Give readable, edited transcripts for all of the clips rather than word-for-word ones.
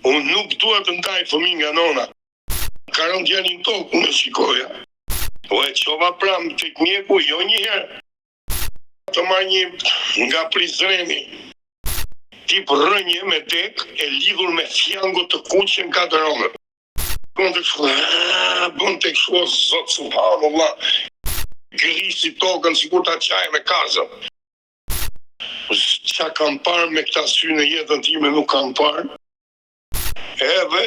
Unë nuk dua të ndaj fëmijë nga nona. Ka rënë djalin tokë, unë shikoja. Po e qova pram tek mjeku, jo një herë. Të marrë një nga Prizreni. Tip rënje me tek, e lidhur me fjango të kuqe në 4 ëndër. Bën të kështu, zot subhanallah. Grisi tokën sikur ta qaj me kazën. Qa kam parë me këta sy në jetën time nuk kam parë. Edhe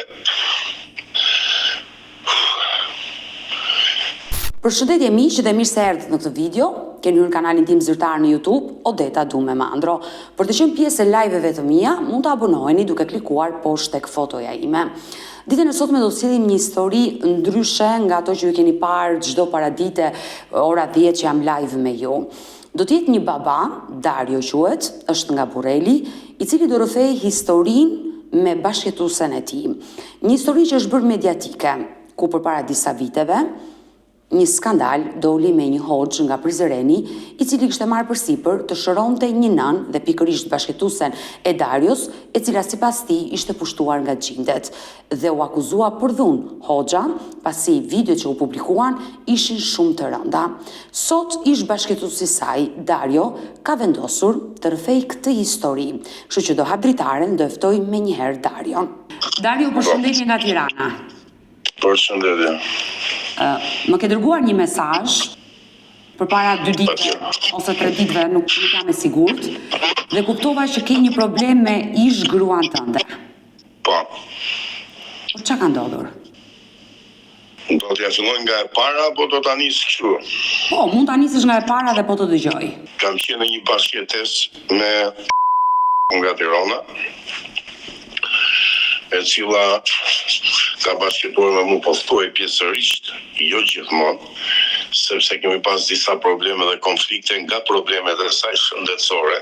Përshëndetje miq dhe mirë se erdhët në këtë video. Keni hyrë në kanalin tim zyrtar në YouTube, Odeta Dume Mandro. Për të qenë pjesë e live-eve të mia, mund të abonoheni duke klikuar poshtë tek fotoja ime. Ditën e sotme do të sillim një histori ndryshe nga ato që ju keni parë çdo paradite ora 10 që jam live me ju. Do të jetë një baba, Dario quhet, është nga Burreli, i cili do rrëfej historinë me bashkëtuesen e tij. Një histori që është bërë mediatike, ku përpara disa viteve një skandal doli me një hoxh nga Prizreni, i cili kishte marrë përsipër të shëronte një nën dhe pikërisht bashkëtuesen e Darios, e cila sipas tij ishte pushtuar nga xhindet dhe u akuzua për dhunë hoxha, pasi videot që u publikuan ishin shumë të rënda. Sot ish bashkëtuesi i saj, Dario, ka vendosur të rrëfej këtë histori, kështu që do hap dritaren, do ftoj menjëherë Dario. Dario, përshëndetje nga Tirana. përshëndetje. Më ke dërguar një mesazh përpara 2 ditëve ose 3 ditëve, nuk jam e sigurt, dhe kuptova që ke një problem me ish gruan tënde. Po. Por çka ka ndodhur? Do t'ja filloj nga e para apo do ta nis kështu? Po, mund ta nisësh nga e para dhe po të dëgjoj. Kam qenë në një bashkëtesë me nga Tirana, e cila ka bashkëtuar me mu, po ftoj pjesërisht, jo gjithmonë, sepse kemi pas disa probleme dhe konflikte nga problemet e saj shëndetësore.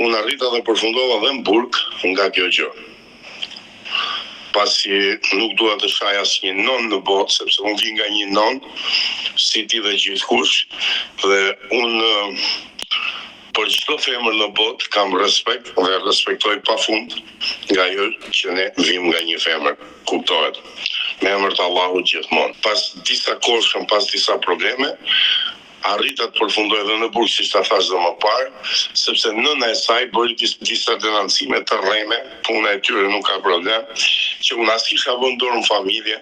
Unë arrita dhe përfundova dhe në burg nga kjo gjë. Pasi nuk dua të shaj asnjë non në botë, sepse unë vi nga një non, si ti dhe gjithkush, dhe unë për çdo femër në botë kam respekt dhe respektoj pafund nga ajo që ne vim nga një femër, kuptohet. Me emër të Allahut gjithmonë. Pas disa kohë, pas disa probleme, arrita të përfundoj dhe në burg, siç ta thash dhe më parë, sepse nëna e saj bëri disa denancime të rreme, puna e tyre nuk ka problem, që unë as kisha vënë dorë në familje,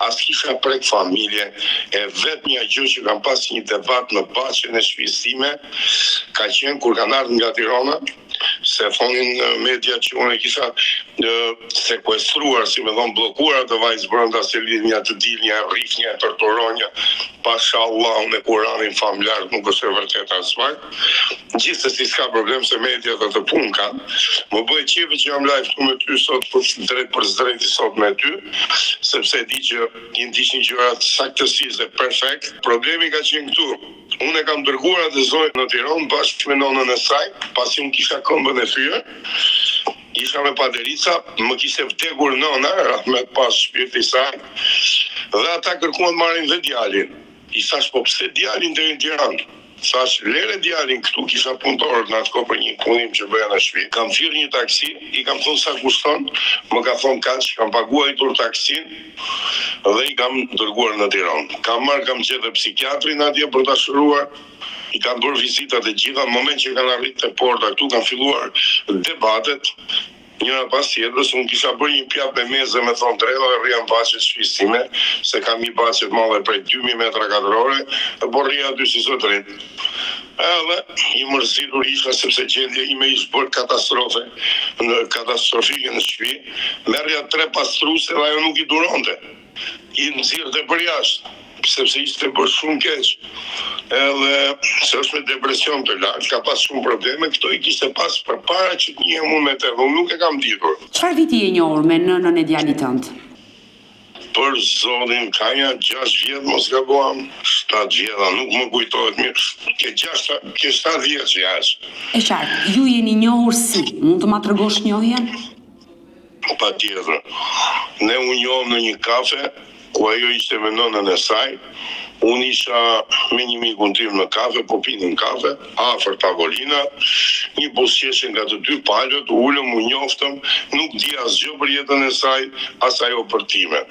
as kisha prek familje, e vetmja gjë që kam pas një debat në bashkën e shtëpisë time, ka qenë kur kanë ardhur nga Tirana, se thonin media që unë e kisha sekuestruar, si me thonë bllokuar atë vajzë brenda, se lidhja të dilnja, rrifnja, torturonja, pashallah me Kur'anin familjar, nuk është e vërtetë as pak. Gjithsesi s'ka problem se mediat atë punë kanë. Më bëj qefi që jam live këtu me ty sot drejt për drejt sot me ty, sepse di që i ndiqin gjërat saktësisht dhe perfekt. Problemi ka qenë këtu. Unë e kam dërguar atë zonjë në Tiranë bashkë me nonën e saj, pasi unë kisha këmbën e thyer. Isha me paderica, më kishte vdekur nona, rahmet pas shpirti i saj, dhe ata kërkuan marrin dhe djalin. I thash, po pse djalin deri në Tiranë? Thash, lere djalin këtu, kisha punëtorët në atë kohë për një punim që bëja në shtëpi. Kam thirrë një taksi, i kam thonë sa kushton, më ka thonë kaq, kam paguajtur taksin dhe i kam dërguar në Tiranë. Kam gjetë psikiatrin atje për ta shëruar. I kanë bërë vizitat e gjitha, në moment që kanë arritur te porta këtu kanë filluar debatet. Njëra pas tjetrës, unë kisha bërë një pjatë me meze me thonë drejta dhe rria në baqet shtëpisë time, se kam një baqet madhe prej 2000 metra katrore, po rria aty si zot drejt. Edhe i mërzitur isha sepse gjendja ime ishte bërë katastrofike në shtëpi, merrja 3 pastruese dhe ajo nuk i duronte. I nxirrte për jashtë, sepse ishte bërë shumë keq. Edhe se është me depresion të lartë, ka pas shumë probleme, këto i kishte pas përpara që të njihem unë me të, unë nuk e kam ditur. Çfarë viti je njohur me nënën e djalit tënd? Për zotin, ka një 6 vjetë, mos gabuam, 7 vjeta, nuk më kujtohet mirë, ke 7 vjetë që jash. E qartë, ju jeni njohur si? Mund të ma tregosh njohjen? Pa tjetër. Ne u njohëm në një kafe, ku ajo ishte me nënën e saj. Unë isha me një mikun tim në kafe, po pinin kafe, afër tavolina, një buzëqeshje nga të dy palët, ulëm, u njoftëm, nuk di asgjë për jetën e saj, as ajo për time.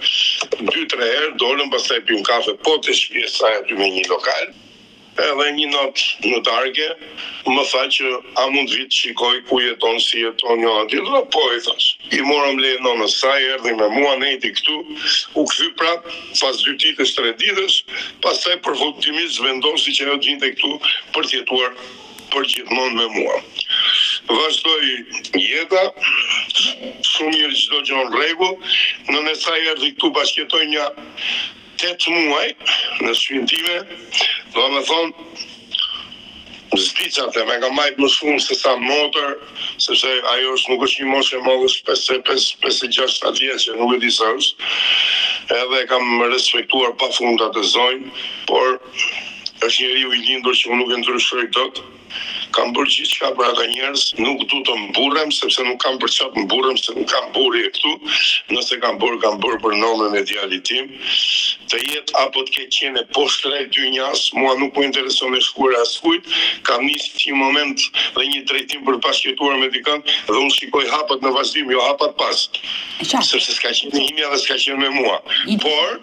2-3 herë dolëm, pastaj pim kafe po të shtëpia e saj aty me një lokal. Edhe një natë në darke më tha që a mund të vitë shikoj ku jeton, si jeton një aty, dhe po i thash. I morëm leje nënës saj, erdhi me mua, nejti këtu, u kthy prap pas 2 ditësh, 3 ditësh, pastaj përfundimisht vendosi që ajo të vinte këtu për të jetuar për gjithmonë me mua. Vazhdoi jeta, shumë mirë, çdo gjë në rregull, nëna e saj erdhi këtu bashkëjetoi një 8 muaj në shtëpinë time, do me thonë, zdicat e me ka majtë më shumë se sa motor, sepse ajo nuk është një moshë e madhe, 5-6 vjeçe, nuk e di sa është, edhe kam respektuar pa fund atë zonjë, por është njeriu i lindur që unë nuk e ndryshoj dot. Kam bërë gjithçka për ata njerëz, nuk du të mburrem, sepse nuk kam për çfarë mburrem, se nuk kam burrje këtu. Nëse kam bërë për nënën e djalit tim. Të jetë apo të ketë qenë poshtë rreth dynjas, mua nuk më intereson e shkuar askujt. Kam nisë një moment dhe një drejtim për bashkëjetuar me dikën dhe unë shikoj hapat në vazhdim, jo hapat pas. Sepse s'ka qenë imja dhe s'ka qenë me mua. Por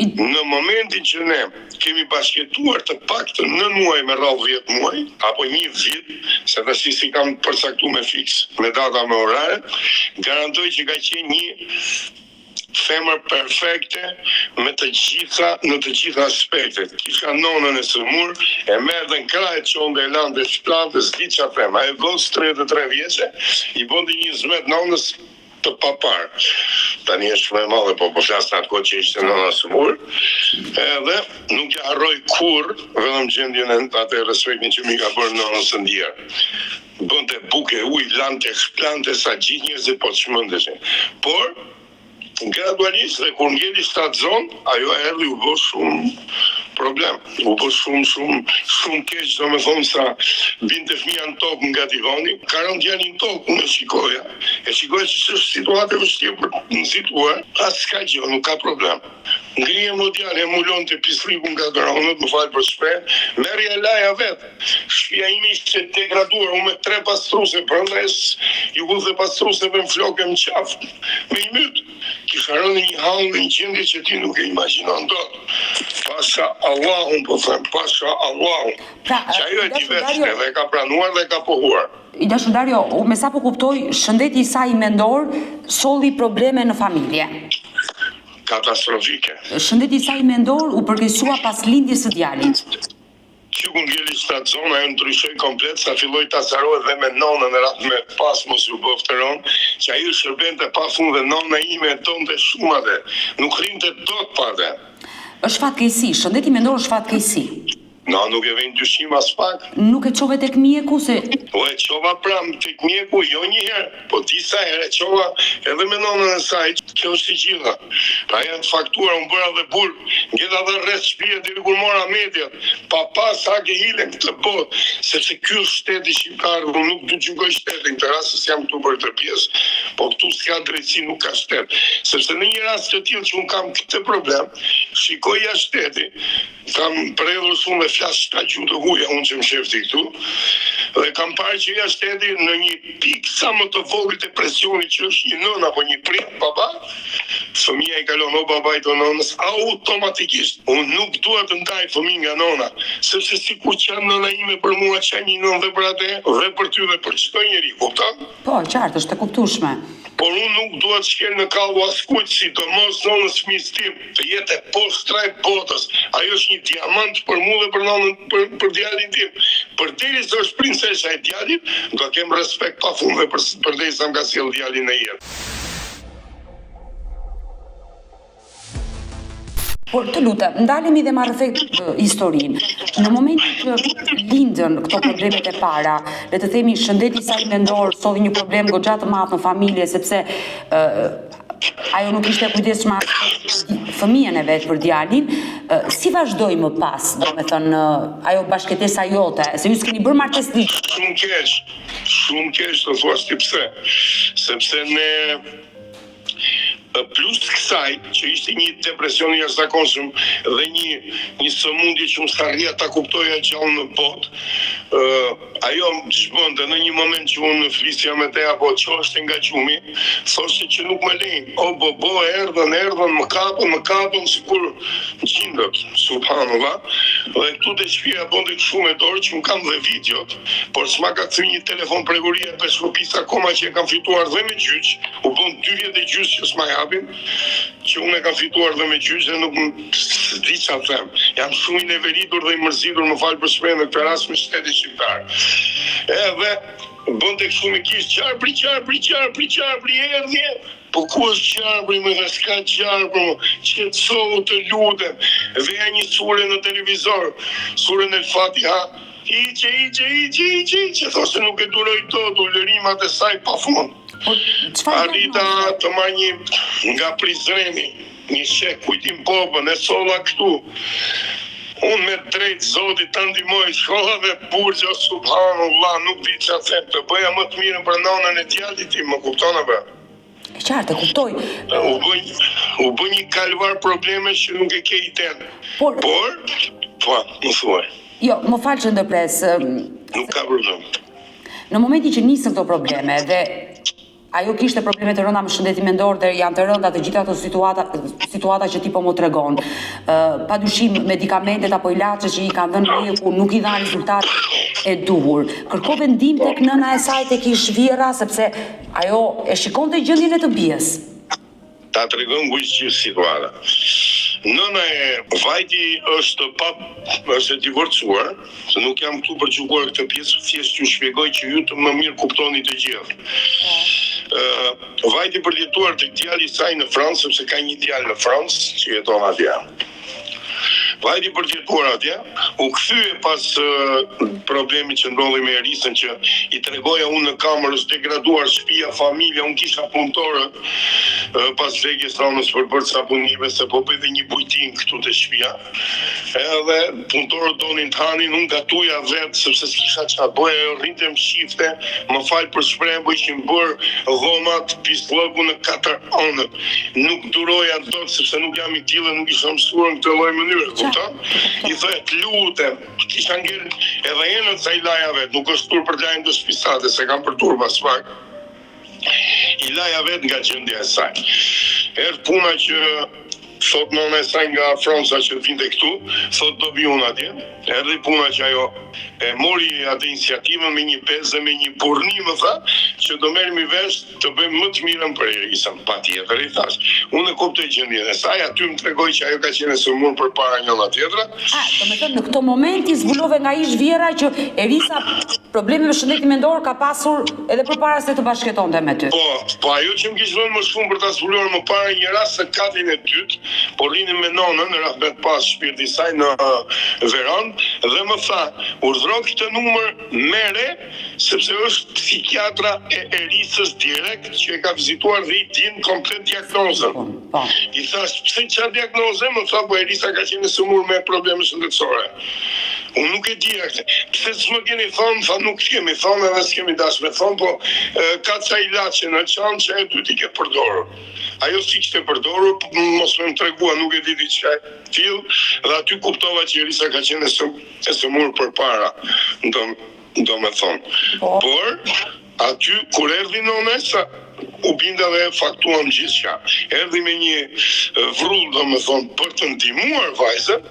në momentin që ne kemi bashkëjetuar të paktën 9 muaj me radhë 10 muaj, apo 1 vit, se tash si kam përcaktuar me fiks, me data me orare, garantoj që ka qenë një femër perfekte në të gjitha aspektet. Kisha nonën e sëmur, e merrte në krah e çonte e lante shplante, s'di çfarë them. Ajo gocë 33 vjeçe, i bënte një zmet nonës të papar. Tani është më e madhe, po flas në atë kohë që ishte nëna sëmur. Edhe nuk e harroj kurrë, vetëm gjendjen e atë respektin që mi ka bërë nënës së ndjerë. Bënte buke ujë, lante shplante sa gjithë njerëzit po çmendeshin. Por gradualisht dhe kur ngeli 7 zonë, ajo erdhi u bë shumë problem. U bë shumë keq, do me thonë sa binte fëmija në tokë nga divani, ka rënë djalin në tokë, unë e shikoja që është situatë e vështirë për të nxituar, as s'ka gjë, nuk ka problem. Ngrihem o djalë, e mulon të pisliku nga gronët, më falë për shpejt, merri e laja vetë. Shtëpia ime ishte degraduar, unë me 3 pastruse, prandaj ju vëdhe pastruseve në flokë më qafë, me i mytë. Kisha rënë një hallë në një gjendje që ti nuk e imagjinon dot. Pasha Allahun, po them, pasha Allahun. Që ajo e di vetë, dhe ka pranuar dhe ka pohuar. I dashur Dario, me sa po kuptoj, shëndeti i saj mendor solli probleme në familje. Katastrofike. Shëndeti i saj mendor u përkeqësua pas lindjes së djalit. Që ku ngeli 7 zonë, ajo ndryshoi komplet, sa filloi të azarohet dhe me nonën e ratë me pas mos u bëfteron, që ajo shërbente pa fund dhe nona ime e donte shumë atë. Nuk rrinte dot pa atë. Është fatkeqësi, shëndeti mendor është fatkeqësi. No, nuk e vjen dyshim as pak. Nuk e çove tek mjeku se Po e çova pram tek mjeku, jo një herë, po disa herë e çova edhe me nonën e saj. Kjo është e gjitha. Pra janë faktura, unë bëra dhe burg, ngjeta dhe rreth shtëpia deri kur mora mediat. Pa sa ke hilen këtë botë, sepse ky është shteti shqiptar, unë nuk do të gjykoj shtetin, këtë rast se jam këtu për këtë pjesë, po këtu s'ka drejtësi, nuk ka shtet. Sepse në një rast të tillë që unë kam këtë problem, shikoja shteti, kam predhur shumë dhe flas shta gjuhë të huaja unë që më shefti këtu, dhe kam parë që ja shteti në një pikë sa më të vogël depresioni që është një nën apo një prit, baba, fëmija i kalon o babait o nonës, automatikisht. Unë nuk dua të ndaj fëmijën nga nona, sepse sikur që nëna ime për mua që një nën dhe për atë, dhe për ty dhe për çdo njeri, kupton? po, qartë, është e kuptueshme. Por unë nuk dua të shkel në kallu askujt, sidomos nënës fëmijës tim, të jetë poshtë trajt botës. Ajo është një diamant për mua dhe për nënën, për djalin tim. Përderisa është princesha e djalit, do kem respekt pafund dhe përderisa më ka sjell djalin në jetë. Por të lutem, ndalemi dhe marrë efekt historinë. Në momentin që lindën këto problemet e para, le të themi shëndeti i saj mendor solli një problem goxha të madh në familje, sepse ajo nuk ishte kujdesshme fëmijën e vet për djalin, si vazhdoi më pas, domethënë ajo bashkëtesa jote, se ju s'keni bërë martesë. Shumë keq, të thuash ti pse. Sepse ne plus kësaj që ishte një depresion i jashtëzakonshëm dhe një sëmundje që më sarria ta kuptoja gjallë në botë, ajo ç'bënte në një moment që unë flisja me te apo çoshte nga gjumi, thoshte që nuk më lejnë. O bo, erdhën, më kapën sikur gjindët, subhanallah. Dhe këtu te shtëpia bënte kështu me dorë që më kam dhe videot, por s'ma ka kthy një telefon pregurie për shkopis akoma që e kam fituar dhe me gjyq, u bën 2 vjet e gjyq që s'ma japin, që unë e kam fituar dhe me gjyq dhe nuk s'di qa them. Jam shumë i neveritur dhe i mërzitur, më falë për shpejnë në këtë rast me shtetin shqiptar. Edhe bënte kështu me kish qarpri erdhje. Po ku është qarpri me dhe s'ka qarpri më, qetësohu të lutem, veja një sure në televizor, suren El Fatiha, Iqe, thosë nuk e duroj u lërimat e saj pa fund. Arrita të marrë një nga Prizreni, një shek kujtim popën, e solla këtu. Unë me drejt Zotit të ndihmoj shkolla dhe burgja, subhanallah, nuk di qa them, të bëja më të mirën për nanën e djalit tim, më kupton apo? E qartë, e kuptoj. U bë një kalvar probleme që nuk e ke i ten. Por, më thuaj. Jo, më falë që ndërpres. Nuk ka problem. Në momenti që nisën këto probleme dhe ajo kishte probleme të rënda me shëndetin mendor dhe janë të rënda të gjitha ato situata që ti po më tregon. Padyshim medikamentet apo ilaçe që i kanë dhënë mjeku nuk i dhanë rezultat e duhur. Kërkove ndihmë tek nëna e saj, tek ish Vjera, sepse ajo e shikonte gjendjen e të bijes. Ta tregon që situata. Nëna e vajti është e divorcuar, se nuk jam këtu për gjykuar këtë pjesë, thjesht ju shpjegoj që ju të më mirë kuptoni të gjithë. Vajti përjetuar të djali saj në Francë, sepse ka një djalë në Francë që jeton atje. Vajti përjetuar atje, u kthye pas problemi që ndodhi me Erisën, që i tregoja unë në kamër, është degraduar shtëpia, familja, unë kisha punëtorë pas vdekjes nënës për bërë ca punive, se po bëjë një bujtin këtu te shtëpia. Edhe punëtorët donin të hanin, unë gatuja vetë, sepse s'kisha çfarë bëja, rrinte më shifte, më fal për shprehjen, po ishin bërë dhomat pislloku në 4 anët. Nuk duroja dot sepse nuk jam i tillë, nuk isha mësuar në këtë lloj mënyre. I thëhet lutem, kisha ngel edhe enët sa i laja vet, nuk është tur për lajm të spisate, se kam për tur pas pak. I laja vet nga gjendja e saj. Erdh puna që thot nëna e saj nga Franca që vinte këtu, thot do vi unë atje. Erdhi puna që ajo e mori atë iniciativën me një bezë, me një burnim, më tha, që do merrem i vesh të bëjmë më të mirën për Erisën, patjetër i thash. Unë e kuptoj gjendjen e saj, aty më tregoi që ajo ka qenë sëmur përpara njëra tjetra. Domethënë në këtë moment i zbulove nga ish Vjera që Erisa probleme me shëndetin mendor ka pasur edhe përpara se të bashkëtonte me ty. Po ajo që më kishte vënë më shumë për ta zbuluar më parë një rast se katin e dytë, po rinim me nonën, rahmet pas shpirti i saj në verandë, dhe më tha, urdhëro këtë numër mere, sepse është psikiatra e Erisës direkt që e ka vizituar dhe i din komplet diagnozën. I thash, pse çfarë diagnoze? Më tha, po Erisa ka qenë sëmur me probleme shëndetësore. Unë nuk e di atë. Pse s'më keni thonë, tha nuk kemi thonë edhe s'kemi dashur me thonë, po ka ca ilaçe në çantë që e duhet i ketë përdorur. Ajo si kishte përdorur, mos më tregua, nuk e di diçka tillë, dhe aty kuptova që Erisa ka qenë e sëmur përpara, do me thonë. Por, aty, kur erdhi nonesa, u binda dhe faktuam gjithçka. Erdhi me një vrull, do me thonë, për të ndihmuar vajzën,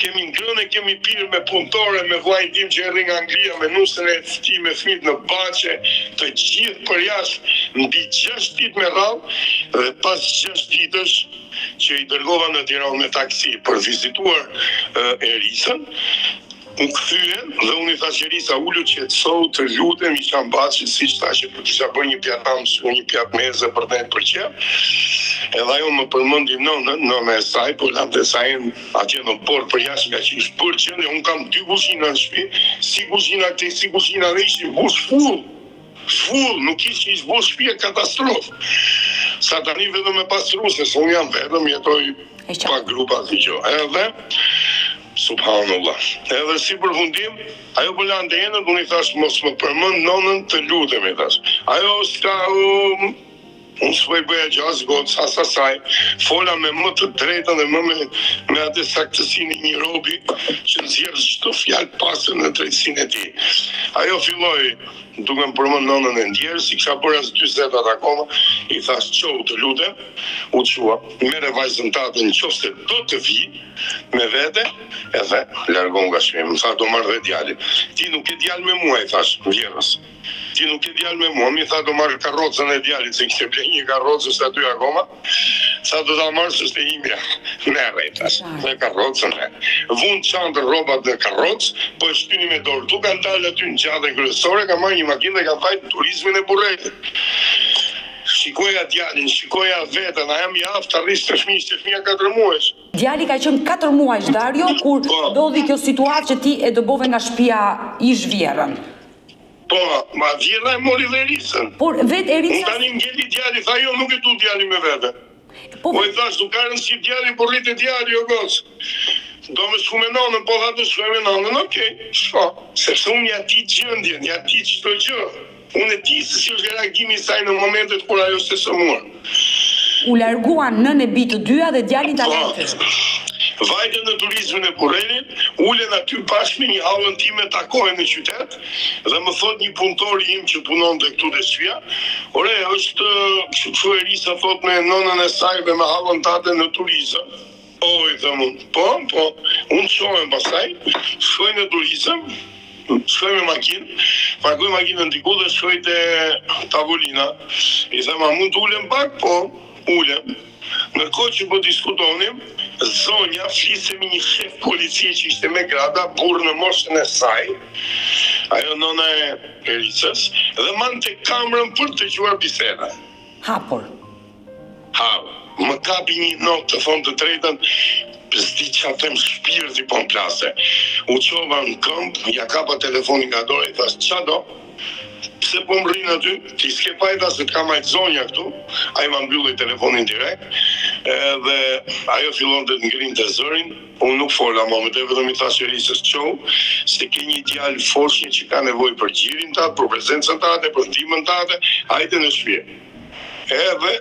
kemi ngrënë, kemi pirë me punëtore, me vllajin tim që erdhi nga Anglia, me nusën e tij me fëmijët në Baçe, të gjithë për jashtë, mbi 6 ditë me radhë, dhe pas 6 ditësh që i dërgova në Tiranë me taksi për vizituar Erisën, u kthye dhe unë i thash Erisa, ulu qetësohu, të lutem, isha në Baçë, siç thashë, për kisha bërë një pjatam, një pjatë meze për të për qef. Edhe ajo më përmendi nënën e saj, po lante saj atje në port për jashtë nga që ishtë bërë qëndë, unë kam 2 kuzhina në shtëpi, si kuzhina këtej, si kuzhina dhe ishin bush full, nuk ishte bush shtëpia katastrofë. Sa tani vetëm me pastruse, se unë jam vetëm, jetoj pa grupa të gjë. Edhe subhanallah. Edhe si përfundim, ajo po lante enët, unë i thash mos më përmend nonën, të lutem i thash. Ajo s'ka unë s'po i bëja gjasë gocë as asaj, fola me më të drejtën dhe më me atë saktësinë e një robi që nxjerr çdo fjalë pasën në drejtsinë e tij. Ajo filloi duke më përmend nonën e ndjerë, si kisha bërë as 40 akoma, i thash çau të lutem, u çua, merre vajzën tate nëse do të vi me vete, edhe largon nga shtëpia. Më tha do marr dhe djalin. Ti nuk ke djalë me mua, i thash, vjerrës. Ti nuk ke djalë me mua, mi tha do marr karrocën e djalit, se kishte bler një karrocë është aty akoma. Sa do ta marr s'është e imja. Merre, thash, me karrocën. Vun çantë rrobat në karrocë, po e shtyni me dorë. Tu kanë dalë aty në gjatën kryesore, ka marrë një makinë dhe ka vajt turizmin e burrejit. Shikoja djalin, shikoja vetën, a jam i aftë arris të fëmijë 4 muajsh. Djali ka qenë 4 muajsh, Dario, kur ndodhi kjo situatë që ti e dëbove nga shtëpia i zhvjerrën. Po, ma vjerra e mori dhe Erisën. Por vetë Erisa... Unë tani ngeli djali, tha jo nuk e tu djali me vete. Po i thash, du ka rëndësi djali, por rritë djali, o gocë. Do me shku me nonën, po tha të shku me nonën, okej, shko. Sepse unë ja ti gjëndjen, ja ti qëto gjë. Unë e ti se si është reagimi saj në momentet kur ajo se sëmur. U larguan nën e bitë të dyja dhe djalin ta lejtë. Vajte në turizmin e Burrenit, ulen aty bashkë me një hallën time, takohen në qytet dhe më thot një punëtor im që punon të këtu të shtëpia, ore, është kështu Erisa thot me nonën e saj dhe me hallën tate në turizëm. Oj, dhe mund, po, unë shohem pasaj, shkoj në turizëm, shkoj me makinë, parkoj makinën diku dhe shkoj te tavolina. I thema, mund të ulem pak? Po, ulem. Nërkohë që po diskutonim, zonja fliste me një shef policie që ishte me grada, burr në moshën e saj, ajo nona e Erisës, dhe mante kamrën për të dëgjuar biseda. Hapur. Më kapi një notë të thonë të drejtën, s'di që atëm shpirti po më plase. U qova në këmbë, ja kapa telefonin nga dorë, i thash, qa do? Pse po më rrinë aty, ti s'ke pajta se t'ka majtë zonja këtu, a i ma mbylli telefonin direkt, dhe ajo fillon të ngrin të zërin, unë nuk fola moment, e vetëm i thash Erisës qohu, se ke një djalë foshnjë që ka nevoj për gjirin tatë, për prezencën tate, për ndihmën tate, hajde në shtëpi. Edhe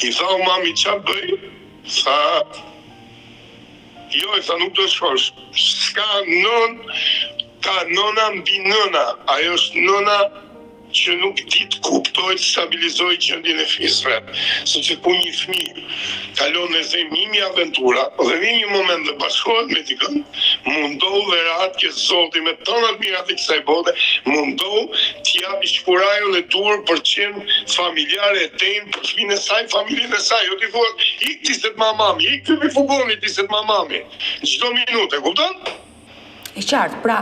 i tha o mami qa bëj? Tha jo, i tha nuk do shkosh. S'ka non, ka nona mbi nëna. Ajo është nona që nuk di të kuptoj të stabilizoj gjendjen e fëmijës vet. Sepse ku një fëmijë kalon në zemimi aventura dhe vjen një moment dhe bashkohet me dikën, mundohu dhe rahat ke Zoti me tonat mirat e kësaj bote, mundohu t'i japi shkurajon e dur për qenë familjare e tenë, për fëmijën e saj, familjen e saj. Jo t'i thuat, ik ti se t'mamami, ik ty mi fugoni ti se t'mamami. Çdo minutë, e kupton? E qartë, pra,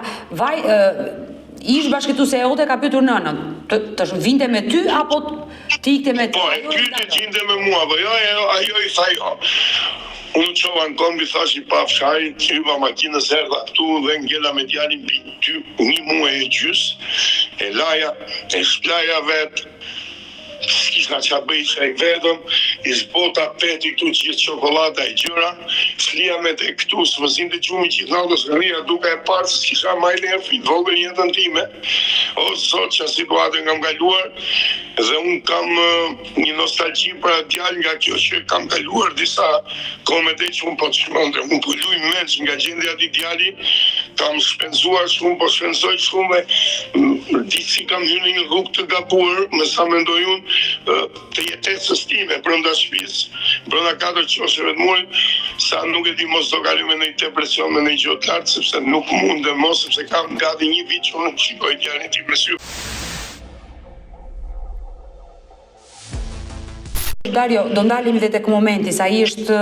ish bashkëtuese e jote ka pyetur nënën, të vinte me ty apo ti ikte me ty? Po, e pyete gjinte me mua, po jo, ajo i tha jo. Unë qova në kombi, thash i pa fsharin, hyva makinës erdha këtu dhe ngella me djalin ty 1 muaj e gjys, e laja, e shplaja vetë, s'kishna qa bëjqa i vetëm, i zbota peti këtu gjithë çokolata e gjëra, flia me te këtu, s'vëzim të gjumi gjithë natës, rria duka e parë, se s'kisha majle e fit, vogën jetën time. O, sot që situatë nga më kaluar, dhe unë kam një nostalgji për atë djalë nga kjo që kam kaluar disa komete që unë po të shmëndre. Unë po luj mens nga gjendja ati djali, kam shpenzuar shumë, po shpenzoj shumë dhe disi kam hyrë në një rrugë të gabuar, me sa mendoj unë, të jetesës time brenda shtëpisë, brenda 4 qosheve të murit, sa nuk e di mos do kaloj me një depresion, me një gjë të lartë, sepse nuk mundem mos, sepse kam gati 1 vit që unë shikoj djalin tim me sy. Dario, do ndalemi dhe tek momenti, sa i është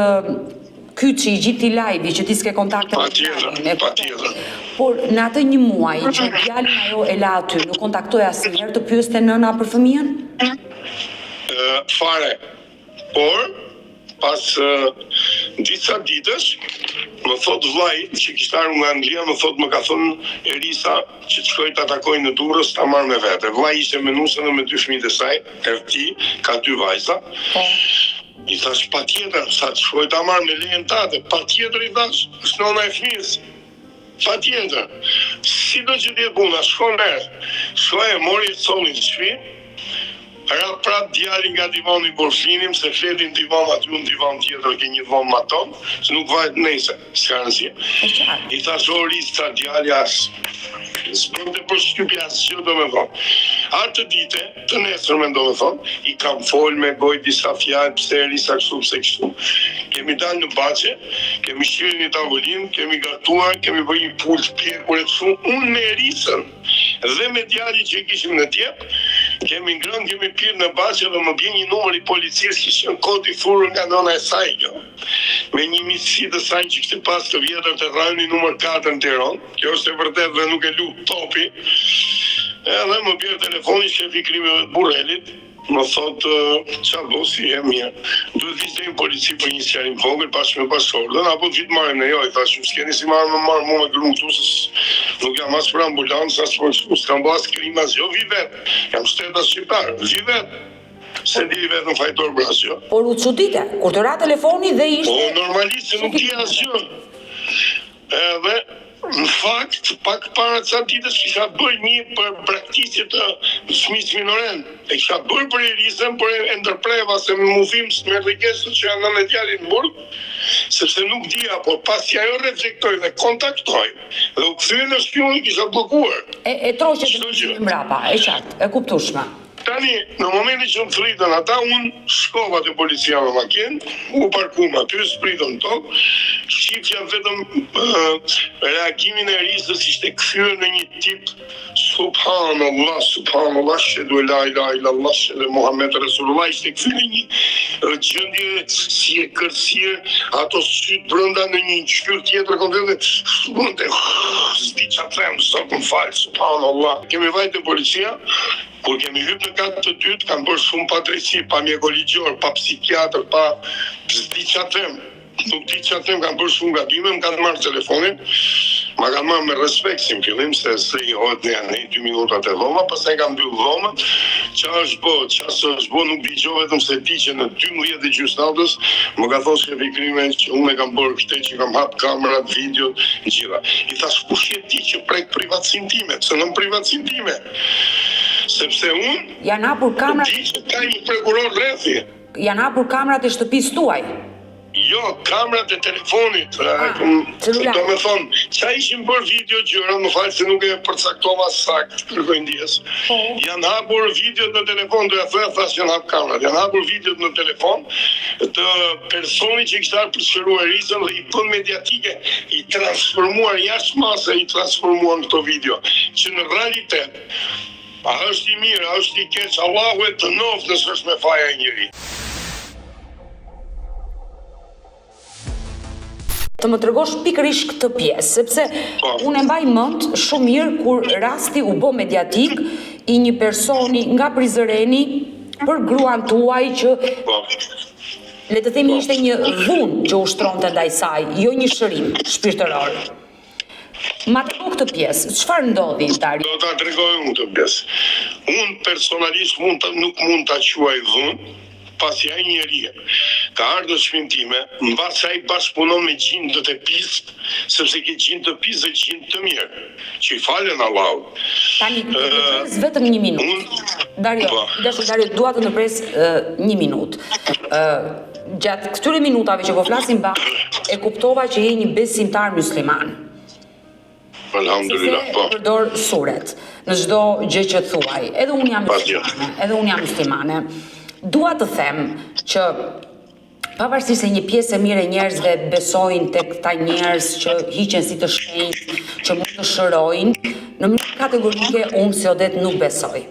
kyçi i gjithë i live që ti s'ke kontakte me djalin. Patjetër. Por në atë 1 muaj që djalin ajo e la aty, nuk kontaktoi asnjëherë të pyeste nëna për fëmijën? Fare. Por pas disa ditësh më thot vllai që kishte ardhur nga Anglia, më thot më ka thënë Erisa që të shkoj ta takoj në Durrës ta marr me vete. Vllai ishte me nusën dhe me 2 fëmijët e saj, ti ka 2 vajza. I thash patjetër, sa të shkoj ta marr me lejen tate, patjetër i thash, është nona e fëmijës. Patjetër. si do që t'jetë puna, shkoj e mori e solin shpi, ra prap djali nga divani kur flinim, se fletin divan aty unë divan tjetër, ke një dhom ma tonë, se nuk vajt nejse, s'ka rëndësi. I thash o rista djali as, s'bënde për shtypja asgjë do me thonë. Atë dite, të nesërmen do me thonë, i kam fol me goj disa fjallë, pse e risa kështu, pse kështu. Kemi dalë në bache, kemi shirë një tavolin, kemi gatuar, kemi bërë një pult pjekur e kështu, unë me risën, dhe me djali që i kishim në tjep, kemi ngrënë, kemi pirë në bache dhe më bje një numër i policisë që ishën kodi furur nga nona e saj kjo. Me një miqësi të saj që kështë pas të vjetër të rajni numër 4 në Tiran, kjo është e vërtet dhe nuk e lu topi, edhe më bjerë telefoni shefi krimeve të Burrelit, më thotë, qa bo si e mirë, duhet ishte një polici për një sjarin vogël, bashkë me pasorën, apo të vitë marrë në jo, i thashë, s'keni si marrë mu me grunë këtu, se nuk jam as për ambulancë, as për s'kam bo as krim, as jo, vi vetë, jam shtetas shqiptarë, vi vetë, se di vetë në fajtor brasjo. Por u çudite, kur të ra telefoni dhe ishte... Po, normalisht se nuk di asgjë. Edhe, në fakt, pak para ca ditës kisha bërë një për praktikë të fëmijës minoren. E kisha bërë për i risën, por e ndërpreva se më mufim së me rëgesë që janë në djalin në burg, sepse nuk dia, por pasi ajo reflektoj dhe kontaktoj, dhe u kthye në shtëpi unë kisha bllokuar. E troqet në mbrapa, e qartë, e kuptueshme. Tani, në momentin që më thritën ata, unë shkova të policia me makinë, u parkuma aty, spritën tokë, shifja vetëm reagimin e risës ishte kthyer në një tip subhanallah, shedu la ilaha illallah, shedu Muhammed Rasulullah, ishte kthyer në një gjendje si e kërcyer, ato syt brenda në një ngjyrë tjetër komplet, s'di çfarë them, sot më fal, subhanallah. Kemi vajtë policia. Kur kemi hyrë në katë të dytë, kam bërë shumë pa drejtësi, pa mjekoligjor, pa psikiatër, pa s'di çfarë them. Nuk di çfarë them, kam bërë shumë gabime, më kanë marrë telefonin, ma kanë marrë me respekt si në fillim, se s'lejohet në 2 minutat e dhoma, pastaj kam mbyll dhomën, qa është bo, qa së është bo, nuk digjo vetëm se di që në 12 e gjysmë natës, më ka thonë shefi krimen që unë e kam bërë këtë që kam hap kamerat, videot, gjitha. I thash, kush je ti që prek privatësinë time, se në privatësinë time. Sepse unë janë hapur kamrat, di që ka një prokuror rrethi. janë hapur kamrat e shtëpisë tuaj. Jo, kamrat e telefonit. Do me thonë, qa ishim bërë video gjëra, më falë se nuk e përcaktova sakt, kërkoj ndjes. Janë hapur videot në telefon, do ja thoya thash janë hap kamrat. Janë hapur videot në telefon të personi që kishte përshëruar risën dhe i bën mediatike, i transformuar jashtë mase, i transformuar në këto video. Që në realitet, a është i mirë, a është i keq, Allahu e të noftë nëse është me faja e njëri. Të më tregosh pikërisht këtë pjesë, sepse unë e mbaj mend shumë mirë kur rasti u bë mediatik i një personi nga Prizreni për gruan tuaj që le të themi ishte një dhunë që ushtronte ndaj saj, jo një shërim shpirtëror. Ma trego këtë pjesë, çfarë ndodhi, Dario? Do ta tregoj unë këtë pjesë. Unë personalisht nuk mund ta quaj dhunë, pasi ai njeriu ka ardhur në shtëpinë time, mbas ai bashkëpunon me gjindët e pisë, sepse ke gjindë të pisë dhe gjindë të mirë, që i falen Allahut. Tani, vetëm 1 minutë. Dario, dua të ndërpres 1 minutë. Gjatë këtyre minutave që po flasim e kuptova që je një besimtar musliman. Alhamdulillah, po. Përdor suret në çdo gjë që thuaj. Edhe unë jam muslimane. Dua të them që pavarësisht se një pjesë e mirë e njerëzve besojnë tek këta njerëz që hiqen si të shenjtë, që mund të shërojnë, në mënyrë kategorike unë si Odet nuk besoj.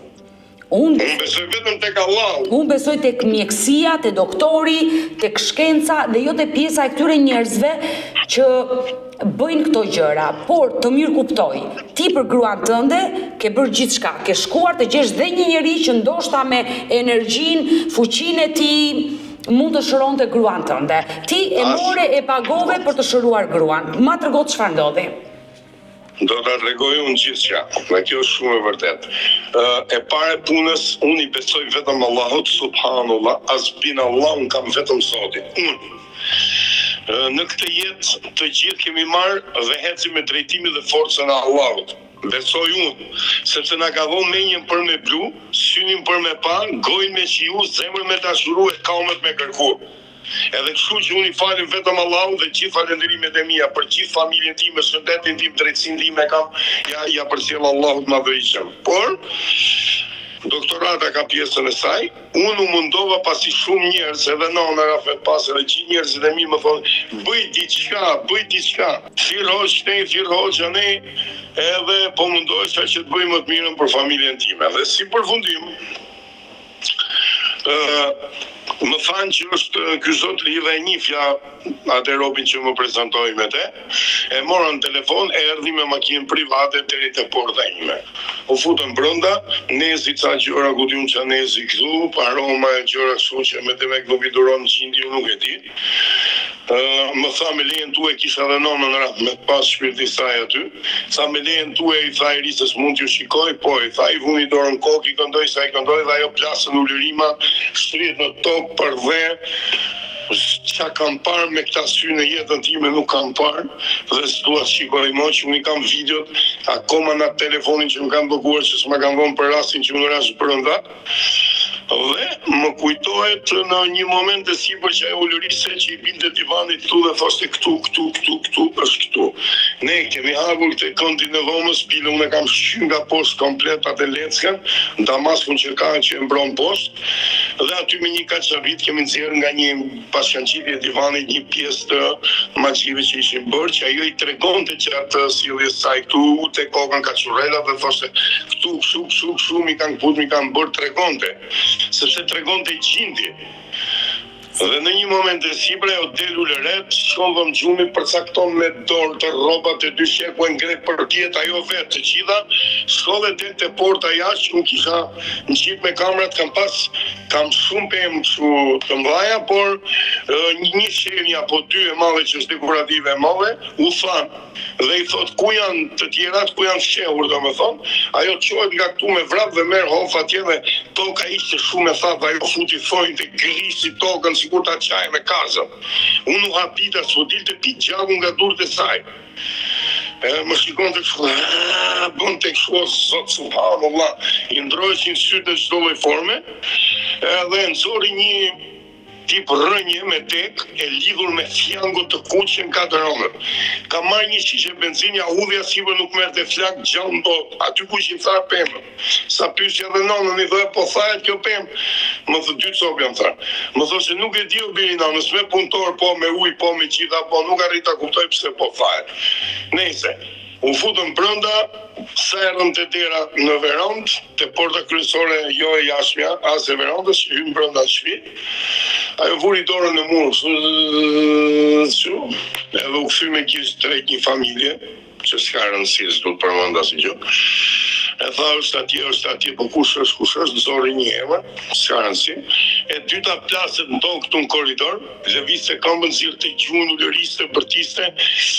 Unë besoj vetëm tek Allahu. Unë besoj tek mjekësia, te doktori, tek shkenca dhe jo te pjesa e këtyre njerëzve që bëjnë këto gjëra, por të mirë kuptoj, ti për gruan tënde ke bërë gjithçka, ke shkuar të gjesh dhe një njeri që ndoshta me energjinë, fuqinë e tij mund të shëronte gruan tënde. Ti e more e pagove për të shëruar gruan. Ma trego çfarë ndodhi. Do ta tregoj unë gjithçka. Dhe kjo është shumë e vërtetë. E para e punës, unë i besoj vetëm Allahut subhanallah, as bin Allah, unë kam vetëm Zotin. Unë. Në këtë jetë të gjithë kemi marrë dhe hecim me drejtimin dhe forcën e Allahut. besoj unë, sepse na ka dhënë menjën për me blu, synin për me pa, gojën me qiu, zemrën me dashuru e kamët me kërku. Edhe kështu që unë i falim vetëm Allahut dhe gjithë falënderimet e mia për gjithë familjen time, shëndetin tim, drejtsinë time kam, ja përcjell Allahut madhërisëm. Por doktorata ka pjesën e saj, unë u mundova pasi shumë njerëz, edhe nona Rafet pas edhe gjithë njerëzit e mi më thonë, bëj diçka, thirrhoç ne, edhe po mundohesha që të bëj më të mirën për familjen time. Dhe si përfundim, më thanë që është ky zot lidhe e njifja atë robin që më prezantoi me te, e morën telefon, erdhi me makinë private deri te porta ime. U futën brenda, nezi ca gjëra ku diun ça nezi këtu, paroma e gjëra kështu që me demek nuk i duron gjindi, unë nuk e di. Më tha me lejen tuaj kisha dhe nonën rap me pas shpirti saj aty. Sa me lejen tuaj i tha Irisës mund t'ju shikoj, po i tha i vuni dorën kokë, i këndoj sa i këndoj dhe ajo plasën ulërima, shtrihet në tokë për dhe. Qa kam parë me këta sy në jetën time nuk kam parë dhe s'dua të shikoj më që unë i kam videot akoma në telefonin që më kam blokuar që s'ma kam vënë për rastin që unë rash brenda. Dhe më kujtohet në një moment e sipër që ajo ulërise që i binte divanit këtu dhe thoshte këtu, është këtu. Ne kemi hapur te këndi në dhomës, pilën unë kam shqy nga poshtë komplet atë leckën, damaskun që ka që e mbron poshtë, dhe aty me një kaçavit kemi nxjerrë nga një paskanqitje divanit një pjesë të maqive që ishin bërë, që ajo i tregonte që atë sjelljes saj këtu te kokën kaçurrela dhe thoshte këtu, kështu, mi kanë bërë tregonte. Sepse tregonte i gjindi. Dhe në një moment e sipër ajo del ulëret, shkon vëm gjumi, përcakton me dorë të rrobat e dy sheku e ngret për tjetë ajo vetë të gjitha, shkon dhe del te porta jashtë, unë kisha ngjit me kamerat, kam shumë pemë të mdhaja, por një shenja apo dy e madhe që është dekorative e madhe, u thanë. Dhe i thot ku janë të tjerat, ku janë fshehur, domethënë, ajo çohet nga këtu me vrap dhe merr hof atje dhe toka ishte shumë e thatë, ajo futi thojnë të grisi tokën sikur ta çajë me kazën. Unë u hapita, s'u dilte pi gjaku nga durët e saj. Më shikon të kështu, bën të kështu, zot subhanallah, i ndrojshin sytë në çdo lloj forme, edhe nxori një tip rënje me tek e lidhur me fjango të kuqe në 4 orë. Ka marrë një shishe benzinë, ja hudhja sipër nuk merrte flak gjallë dot. Aty ku ishin tha pemë. Sa pyesja dhe nonën i thoya po thahet kjo pemë. Më thë 2 copë jam thënë. Më thoshte nuk e di u biri nonës, me punëtor po me ujë po me gjitha po nuk arrit ta kuptoj pse po thahet. Nejse. U futëm brenda, sa erdhëm te dera në verandë, te porta kryesore jo e jashtmja, as e verandës, hym brenda shtëpi. Ajo vuri dorën në mur, edhe u kthy me gjithë drejt një familje, që s'ka rëndësi, s'du të përmend asnjë gjë. E tha është atje, po kush është, nxori një emër, s'ka rëndësi. E dyta plaset në tokë këtu në korridor, lëvizte këmbën, nxirrte gjuhën, ulëriste, bërtiste,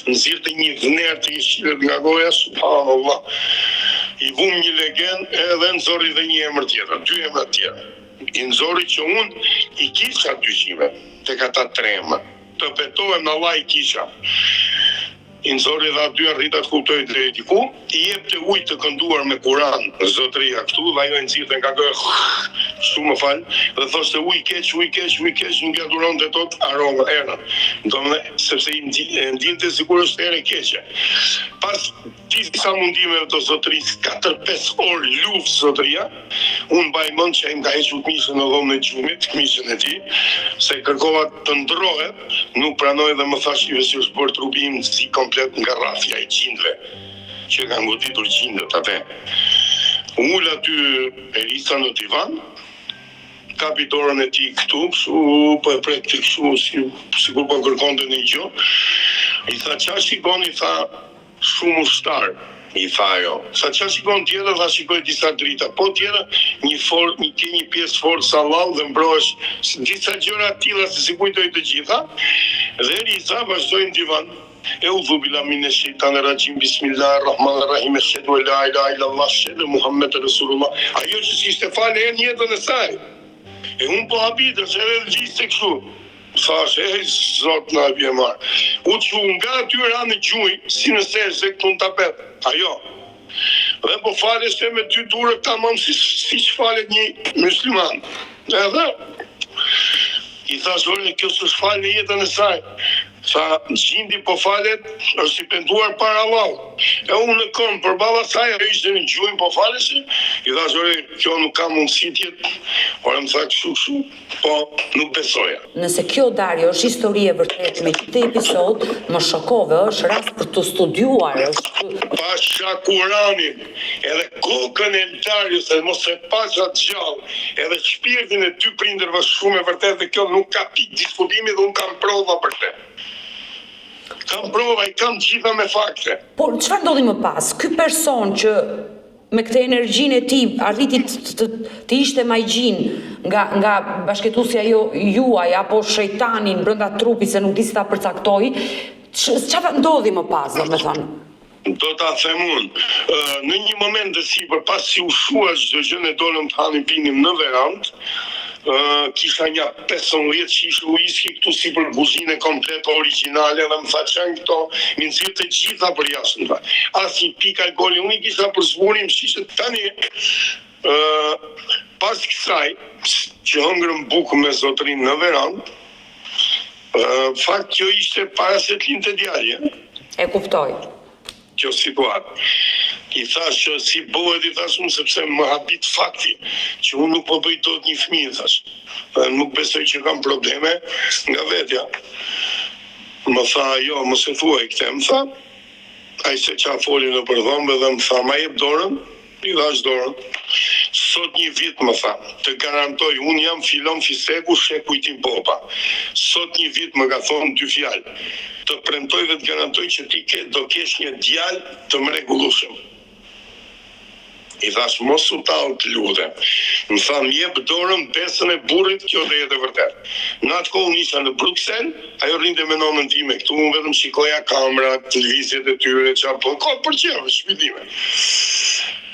nxirrte një vner të ishillet nga goja, subhanallah. I vum një legend edhe nxori dhe një emër tjetër, 2 emra tjetër. I nxori që unë i kisha 200 tek ata 3 emër. Të betohem në Allah i kisha. I nxori dhe aty arrita të kuptoj drejt ku, i jepte ujë të kënduar me Kur'an, zotëria këtu, dhe ajo e nxirrte nga goja, shumë më fal, dhe thoshte ujë keq, nuk ja duronte tot aromë erën. Domethënë, sepse i ndinte sikur është erë keqe. Pas disa mundimeve të zotërisë, 4-5 orë luftë zotëria, unë mbaj mend që ai më ka hequr këmishën në dhomën e gjumit, këmishën e tij, se kërkova të ndrohet, nuk pranoi dhe më thash i si është bërë trupi im si komplet nga rrafja e gjindve, që kanë goditur gjindet atë. Ull aty Elisa në divan, kapi dorën e tij këtu, po e pret kështu sikur po kërkonte një gjë. I tha çfarë shikoni, tha shumë ushtar, i tha ajo. Sa çfarë shikon tjetër, tha shikoj disa drita. Po tjetër, një pjesë fort sallall dhe mbrohesh disa gjëra të tilla se si kujtoj të gjitha. Dhe Elisa vazhdoi në divan. Eudhu billahi minash shaitanir rajim, bismillahirrahmanirrahim, ashhadu an la ilaha illallah, ashhadu Muhammadur rasulullah. Ajo që si ishte falë në jetën e saj. E unë po habitë, se edhe gjiste kështu. Thash, zot na bje marë. U që nga aty ra në gjuj, si në seshë, këtu në tapet. Ajo. Dhe po falesh te me 2 durë tamam si falet një musliman. Edhe i thash ore kjo s'është falë në jetën e saj. Sa gjindi po falet, është i penduar para Allahut. E unë në këmbë përballa saj ishte në gjuhën po faleshe, i thash ore kjo nuk ka mundësi tjetë. Ore më tha kështu, po nuk besoja. Nëse kjo Dario është histori e vërtet me këtë episod, më shokove, është rast për të studiuar, është Pasha Kuranin, edhe kokën e Darius, edhe mos e pasha gjallë, edhe shpirtin e 2 prindërve shumë e vërtet dhe kjo nuk ka pikë diskutimi dhe unë kam prova për te. Kam prova, i kam gjitha me fakte. Por çfarë ndodhi më pas? Ky person që me këtë energjinë e tij arriti të ishte magjin nga bashkëtuesja juaj apo shejtanin brenda trupit se nuk di si ta përcaktoi, çfarë ndodhi më pas, domethënë? Do ta them unë, në një moment të sipër, pas si u shua çdo gjë ne dolëm të hanim pinim në verandë, kisha një 15 shishe whisky këtu si për buzinë komplet origjinale dhe më tha çan këto, mi nxirr të gjitha për jashtë. As një pik alkooli, unë i kisha për zburim shishe tani. Pas kësaj, që hëngrëm bukë me zotrin në verandë, fakt kjo ishte para se të lindte djalja. E kuptoj. Kjo situatë. I thash që si bëhet, i thash unë sepse më habit fakti që unë nuk po bëj dot një fëmijë, thash. Nuk besoj që kam probleme nga vetja. Më tha, jo, mos e thuaj këtë, më tha. Ai se qa foli në përdhombe dhe më tha, ma jep dorën, i dhash dorën. Sot një vit më tha, të garantoj, unë jam filon fiseku, shekujtim popa. Sot një vit më ka thonë 2 fjalë. Të premtoj dhe të garantoj që ti do kesh një djalë të mrekullueshëm. I thash mos u tall të lutem. Më tha më jep dorën besën e burrit, kjo do jetë e vërtetë. Në atë kohë unë isha në Bruksel, ajo rrinte me nonën time këtu, unë vetëm shikoja kamerat, televizjet e tyre, çapo, ka për çfarë shpitime.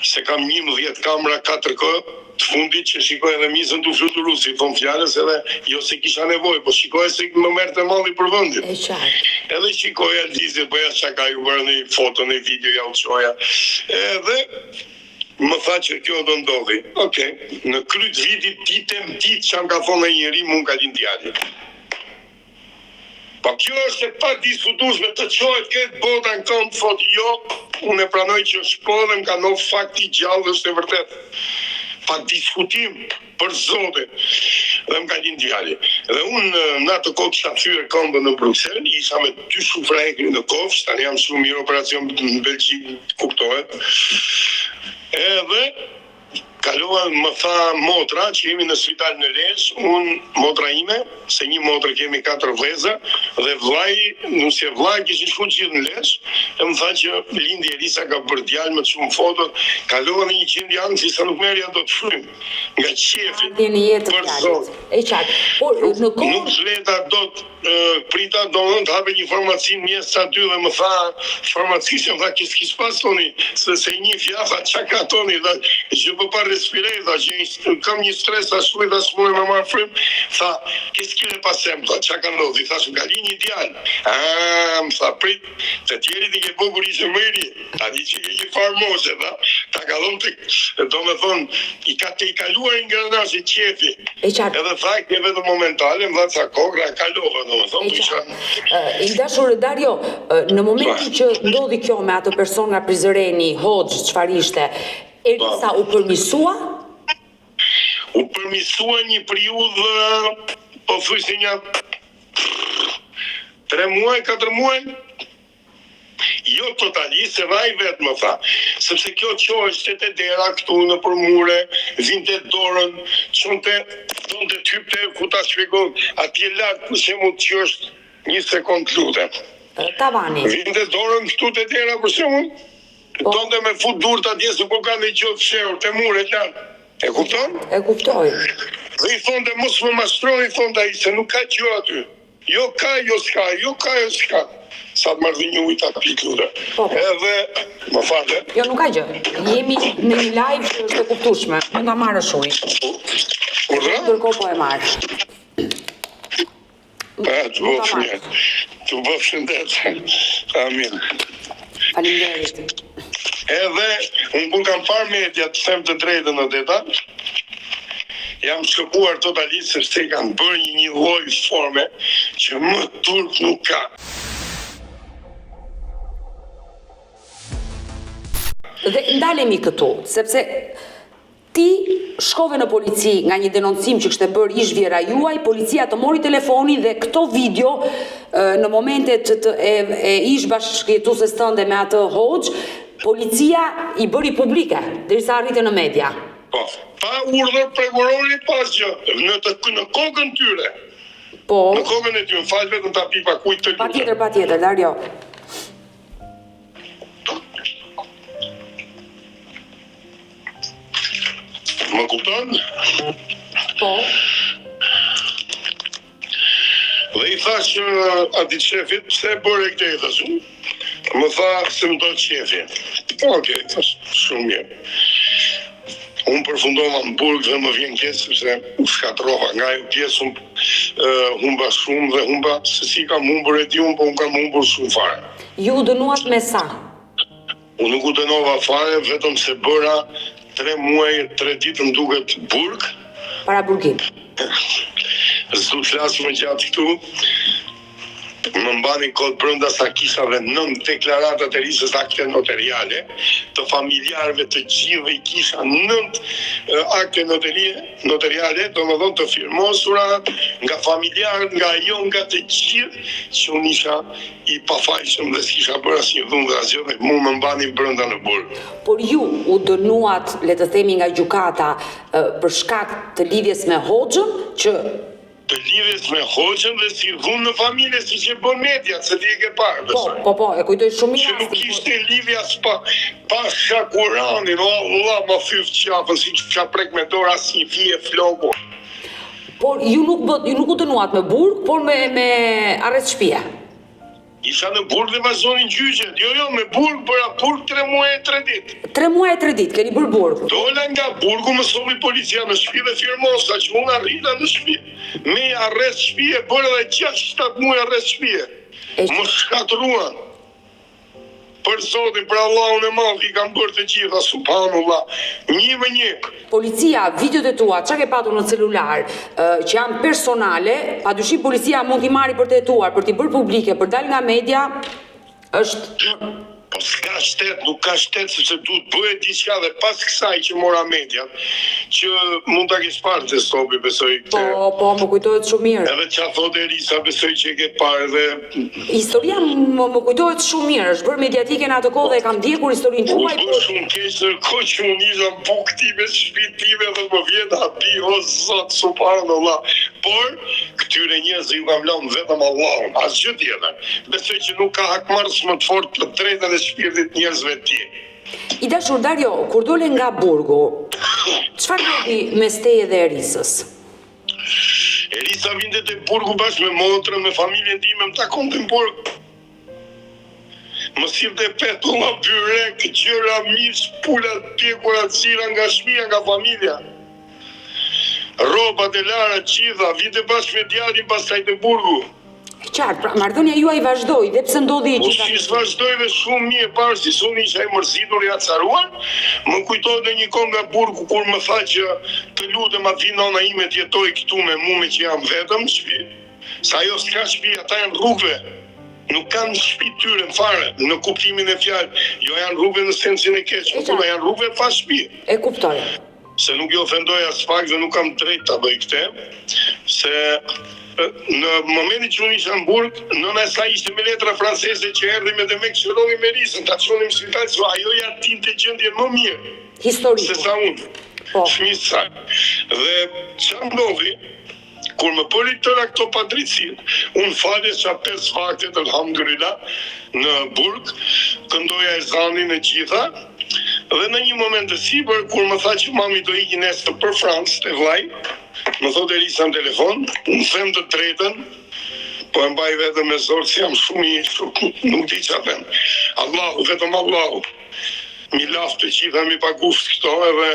Se kam 11 kamera 4K të fundit që shikoj edhe mizën të fluturu, si thon fjalës edhe jo se kisha nevojë, po shikoj se më merrte malli për vendin. E qartë. Edhe shikoja lizjet, po ja çka ju bërë në foto, në video ja u çoja. Edhe më tha që kjo do ndodhi. Okej, në kryt vitit ditem ditë që ka thonë njëri mund ka lind djalin. Po kjo është e pa diskutueshme të çohet këtë bota në kënd, thotë jo, unë e pranoj që është po dhe më ka ndonë fakti gjallë është e vërtet. Pa diskutim për zotin dhe më ka lind djali. Dhe unë në atë kohë kisha thyer këmbën në Bruksel, isha me 2 shufra ekri në kofsh, tani jam shumë mirë operacion në Belgjik, kuptohet. Edhe kalova më tha motra që jemi në spital në Lezhë, unë motra ime, se një motrë kemi 4 vëllezër dhe vllai, nëse vllai kishin shkuar gjithë në Lezhë, e më tha që lindi Elisa ka bërë djalë me shumë foto, kalova në një qendër si sa nuk merrja do të frym nga qefi. Në jetë të fjalës. E qartë. Por në kohë nuk fleta dot prita do të hapë një farmacin mes aty dhe më tha farmacistë më tha kis pas toni se një fjafa çka toni dhe je peux pas respirer dhe që kam një stres ashtu dhe s'mund të më marr frym tha qu'est-ce qui est passé më tha çka ndodhi thash nga linjë djalë më tha prit të tjerit i ke bukur ishte më i ri tani që je farmoze tha ta kallon tek domethënë i ka të i kaluar ingranazhi qefi edhe tha ke vetëm momentale më tha kokra kalova I dashur Dario, në momentin që ndodhi kjo me atë person nga Prizreni, Hoxh, çfarë ishte, Elisa u përmisua? U përmisua një periudhë, po thuj se një 3 muaj, 4 muaj? Jo totalisht, se vaj vetë më tha, sepse kjo qohështë të dera këtu në përmure, vinte dorën, qonte të hypte, ku ta shpjegon, atje lartë për shembull që është 1 sekond lutem. Tavani. Vinte dorën këtu të dera për shembull, donte me fut durët atje se po ka në gjotë fshehur, të mure lartë. E kupton? E kuptoj. Dhe i thonte mos më mashtroni, thonte ai se nuk ka gjë aty. Jo ka, jo s'ka, jo ka, jo s'ka. Sa të marrë një ujta piklure. Edhe, më fale. Jo, nuk ka gjë. Jemi në një live që është e kuptueshme. Mund ta marrësh ujë. Urdhë? Ndërkohë po e marr. Të bëf mirë. Të bëf shëndet. Amin. Faleminderit. Edhe unë kur kam parë media të them të drejtën në deta, jam shkëpuar totalisht sepse kanë bërë një lloj forme që më turp nuk ka. Dhe ndalemi këtu, sepse ti shkove në polici nga një denoncim që kishte bërë ish vjera juaj, policia të mori telefonin dhe këto video në momentet e ish bashkëjetueses tënde me atë Hoxh, policia i bëri publike derisa arritën në media. Po, pa urdhër prokurorit pas gjë, në kokën tyre. Po. Në kokën e tyre, fal vetëm ta pipa kujt të lutem. Patjetër, Dario. Më kupton? Po. Dhe i thash atit shefit, pse bëre këtë, i thash. Më tha se më do shefi. Okej, thash, shumë mirë. Unë përfundova në burg dhe më vjen keq sepse u shkatrova nga ajo pjesë, humba shumë dhe humba se si kam humbur e di unë, po unë kam humbur shumë fare. Ju dënuat me sa? Unë nuk u dënova fare, vetëm se bëra 3 muaj, 3 ditë më duket burg. Para burgim. S'du të flas më gjatë këtu. Më mbani kod brenda sa kisha dhe 9 deklarata të risës akte notariale, të familjarëve të gjithë i kisha 9 akte notariale, do më thonë të firmosura nga familjarët, nga jo, nga të gjithë, që unë isha i pafajshëm dhe s'kisha bërë asnjë dhunë dhe asgjë dhe mu më mbani brenda në burg. Por ju u dënuat, le të themi nga gjykata, për shkak të lidhjes me Hoxhën, që të lidhjes me Hoxhën dhe si dhunë në familje, si që bën media, se ti e ke parë, besoj. Po, e kujtoj shumë mirë. Që nuk ishte lidhja pa Shakuranin, o Allah, më fyf qafën, si që ka prek me dorë as një fije floku. Por ju nuk u dënuat me burg, por me arrest shtëpie. Isha në burg dhe vazhdonin gjyqet. Jo, me burg, bëra burg 3 muaj e 3 ditë. 3 muaj e 3 ditë, keni bërë burg. Dola nga burgu, më solli policia në shtëpi dhe firmosa, që unë arrita në shtëpi. Me arrest shtëpie, bërë dhe 6-7 muaj arrest shtëpie. Më shkatruan. Për Zotin, për Allahun e Madh, i kam bërë të gjitha, subhanallah, 1-1. Policia, videot e tua, çka ke patur në celular, që janë personale, padyshim policia mund t'i marrë për të hetuar, për t'i bërë publike, për dal nga media, është... Po s'ka shtet, nuk ka shtet, sepse duhet bëhet diçka dhe pas kësaj që mora media, që mund ta kesh parë të stopi, besoj këtë. Po, më kujtohet shumë mirë. Edhe ç'a thotë Elisa, besoj që e ke parë dhe... Historia më kujtohet shumë mirë, është bërë mediatike në atë kohë dhe kam ndjekur historinë tuaj. U bë shumë keq nërkohë që unë isha në bukë time, shtëpi time dhe më vjen hapi, o Zot, subhanallah. Por këtyre njerëzve ju kam lënë vetëm Allahun, asgjë tjetër. Besoj që nuk ka hakmarrës më të fortë për drejtën e shpirtit njerëzve të tjerë. I dashur Dario, kur dole nga burgu, çfarë ndodhi mes teje dhe Erisës? Elisa vinte te burgu bashkë me motrën, me familjen time, më takonte në burg. Më sipte petulla byrek, gjëra mish, pulat pjekura, cira nga shtëpia, nga familja. Rrobat e lara gjitha, vinte bashkë me djalin pastaj te burgu. Qartë, pra marrëdhënia juaj vazhdoi, dhe pse ndodhi gjitha. Po si vazhdoi dhe shumë mirë parë, si unë isha i mërzitur, i acaruar, më kujtohet në një kohë nga burgu kur më tha që të lutem atë vi nona ime të jetoj këtu me mua që jam vetëm në shtëpi. Sa ajo s'ka shtëpi, ata janë rrugëve. Nuk kanë shtëpi tyre fare, në kuptimin e fjalë. Jo janë rrugëve në sensin e keq, por janë rrugëve pa shtëpi. E kuptoj. Se nuk jo ofendoj as pak dhe nuk kam drejt ta bëj këtë, se në momentin që unë isha në burg, nëna e saj ishte me letra franceze që erdhi me dhe me këshironi me risën, ta qonim spital, so ajo ja tinte gjendje më mirë. Historiku. Se sa unë, fëmijët saj. Dhe që ndodhi, kur më përi tëra këto padricit, unë falje që 5 vaktet, alhamdulillah, në burg, këndoja e zanin e gjitha, dhe në një moment të sipër, kur më tha që mami do iki nesër për Francë, te vllai, më thotë Elisa në telefon, unë them të drejtën, po e mbaj vetëm me zor, si jam nuk di që them. Allahu, vetëm Allahu. Mi laf të gjitha, mi paguft këto, edhe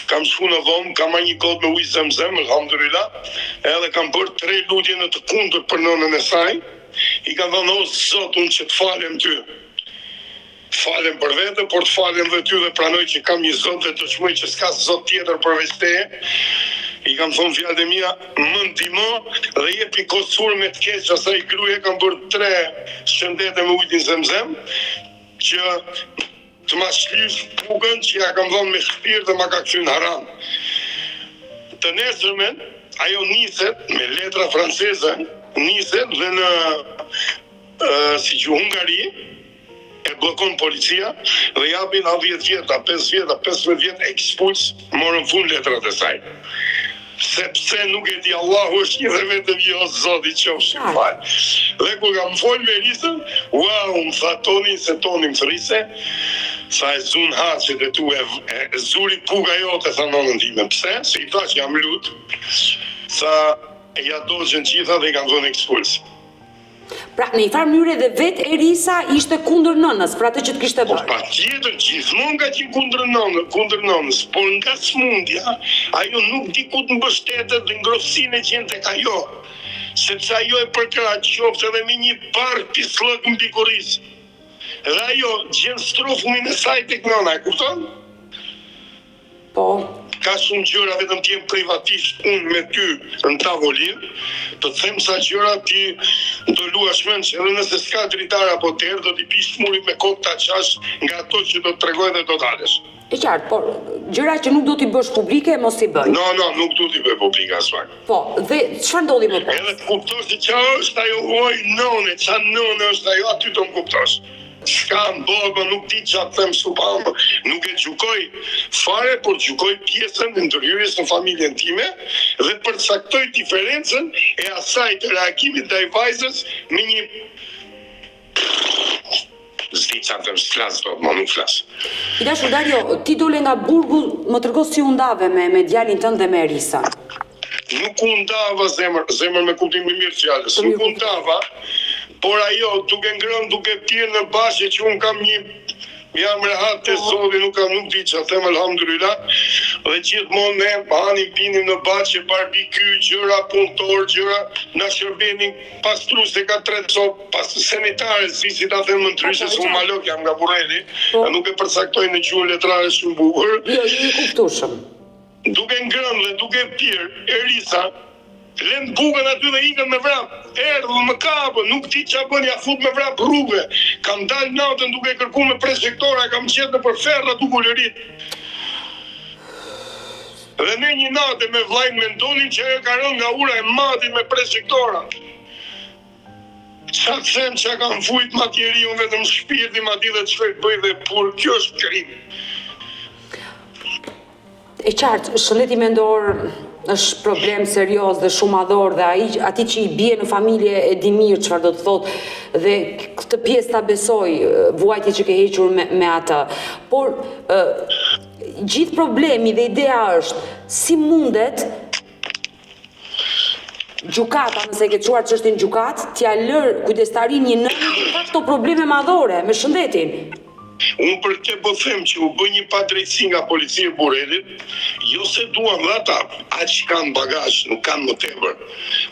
kam shku në dhomë, kam një kod me ujë zemzem, alhamdulillah, edhe kam bërë 3 lutje në të kundër për nënën e saj, i kam thënë, o Zot, unë që të falem ty. Falem për vete, por të falem dhe ty dhe pranoj që kam një zot dhe të shmoj që s'ka zot tjetër përveç teje. I kam thonë fjalët e mia, më ndihmo dhe jepi kosur me të keq asaj gruaje, kam bërë 3 shëndete me ujin zemzem që të ma shlysh pukën që ja kam dhënë me shpirt dhe ma ka kthyer në haram. Të nesërmen ajo niset me letra franceze, niset dhe në si që Hungari e bllokon policia dhe japin a 10 vjet, a 5 vjet, a 15 vjet ekspuls, morën fund letrat e saj. Sepse nuk e di Allahu është një dhe vetëm jo Zoti qofshin fal. Dhe kur kam folë me Erisën, wow, më tha Toni se Toni më thrise, sa e zun haqet e tu e zuri puga jote, tha nonën time. Pse? Se i tha që jam lut, sa e ja doqen qitha dhe i kam dhënë ekspuls. Pra, në i farë mënyrë edhe vetë Erisa ishte kundër nënës, pra atë që të kishte bërë. Pa tjetër, gjithmonë ka qenë kundër nënës, por nga smundja, ajo nuk di ku të mbështetet dhe ngrohtësinë e gjen tek ajo. Sepse ajo e përkrah qoftë edhe me një bar pislëk mbi kurriz. Dhe ajo gjen strofumin e saj tek nëna, e kupton? Po. Ka shumë gjëra vetëm ti jem privatisht unë me ty në tavolinë, të them sa gjëra ti do luash mend që edhe nëse s'ka dritar apo terë do t'i pish murit me kokë ta qash nga ato që do të tregoj dhe do t'alesh. E qartë, por gjëra që nuk do t'i bësh publike mos i bëj. No, nuk du t'i bëj publike as pak. Po, dhe çfarë ndodhi më pas? Edhe të kuptosh se çfarë është ajo oj none, çfarë none është ajo, aty do më kuptosh. S'ka më bëgë, nuk di që atë them supam, nuk e gjukoj fare, por gjukoj pjesën në ndërhyrjes në familjen time dhe përcaktoj diferencën e asaj të reagimit ndaj vajzës me një zdi që atë them s'flas do, ma nuk flas. I dashur Dario, ti dole nga burgu, më trego si u ndave me djalin tënd dhe me Erisën. Nuk u ndava zemër me kuptim më mirë fjalës, nuk u ndava, por ajo duke ngrënë, duke pirë në bashkë që unë kam jam rehat të Zoti, nuk di që them alhamdulillah, dhe gjithmonë ne hanim pinim në bashkë, barbecue, gjëra punëtor, gjëra na shërbenin pastruese ka 3 copë, pas sanitare, si ta them më ndryshe, se malok jam nga Burreli, nuk e përcaktoj në gjuhën letrare shumë bukur. Jo, i kuptueshëm. Duke ngrënë dhe duke pirë, Erisa lën bukën aty dhe ikën me vrap. Erdhën më kapën, nuk di ç'a bën, ja fut me vrap rrugë. Kam dalë natën duke kërkuar me presektora, kam qetë nëpër ferra duke ulerit. Dhe në një natë me vllajën mendonin që ajo ka rënë nga ura e matit me presektora. Ç'a them ç'a kam vujt materiun vetëm shpirti ma di dhe çfarë bëj dhe pur, kjo është krim. E qartë, shëndeti mendor është problem serioz dhe shumë madhor dhe ati që i bie në familje e di mirë çfarë do të thotë dhe këtë pjesë ta besoj, vuajtje që ke hequr me atë. Por gjithë problemi dhe ideja është si mundet gjukata, nëse ke çuar çështjen gjukat, t'ja lër kujdestarin një nënë që ka këto probleme madhore me shëndetin. Unë për te po them që u bë një padrejtësi nga policia e Burrelit, jo se duan dhe ata, aq kanë bagazh, nuk kanë më tepër.